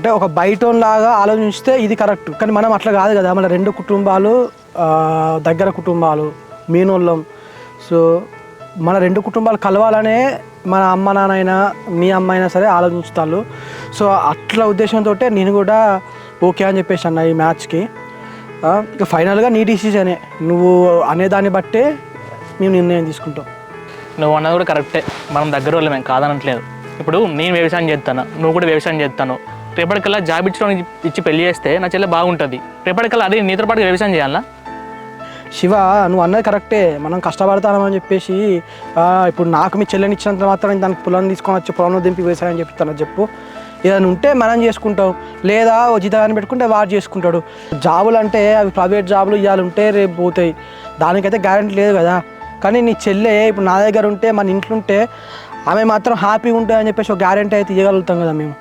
అంటే ఒక బయటలాగా ఆలోచిస్తే ఇది కరెక్ట్, కానీ మనం అట్లా కాదు కదా. మన 2 కుటుంబాలు దగ్గర కుటుంబాలు, మీనోళ్ళం. సో మన 2 కుటుంబాలు కలవాలనే మన అమ్మ నాన్నైనా మీ అమ్మ అయినా సరే ఆలోచిస్తారు. సో అట్లా ఉద్దేశంతో నేను కూడా ఓకే అని చెప్పేసి అన్న ఈ మ్యాచ్కి. ఇక ఫైనల్గా నీ డిసిజనే, నువ్వు అనేదాన్ని బట్టే మేము నిర్ణయం తీసుకుంటాం. నువ్వు అన్నది కూడా కరెక్టే, మనం దగ్గర వాళ్ళు మేము కాదనట్లేదు. ఇప్పుడు నేను వ్యవసాయం చేస్తాను, నువ్వు కూడా వ్యవసాయం చేస్తాను. రేపటికల్లా జాబ్ ఇచ్చి పెళ్లి చేస్తే నా చెల్లె బాగుంటుంది. రేపటికల్లా అదే నీతో పాటు వ్యవసాయం చేయాలా? శివ, నువ్వు అన్నది కరెక్టే, మనం కష్టపడతామని చెప్పేసి ఇప్పుడు నాకు మీ చెల్లెని ఇచ్చినంత మాత్రం దానికి పొలం తీసుకొని వచ్చి పొలంలో దింపి వ్యవసాయం చెప్తాను చెప్పు. ఏదైనా ఉంటే మనం చేసుకుంటాం, లేదా జీతాన్ని పెట్టుకుంటే వాడు చేసుకుంటాడు. జాబులు అంటే అవి ప్రైవేట్ జాబులు ఇవాళ ఉంటే రేపు పోతాయి, దానికైతే గ్యారెంటీ లేదు కదా. కానీ నీ చెల్లె ఇప్పుడు నా దగ్గర ఉంటే, మన ఇంట్లో ఉంటే ఆమె మాత్రం హ్యాపీగా ఉంటుంది అని చెప్పేసి ఒక గ్యారెంటీ అయితే ఇవ్వగలుగుతాం కదా మేము.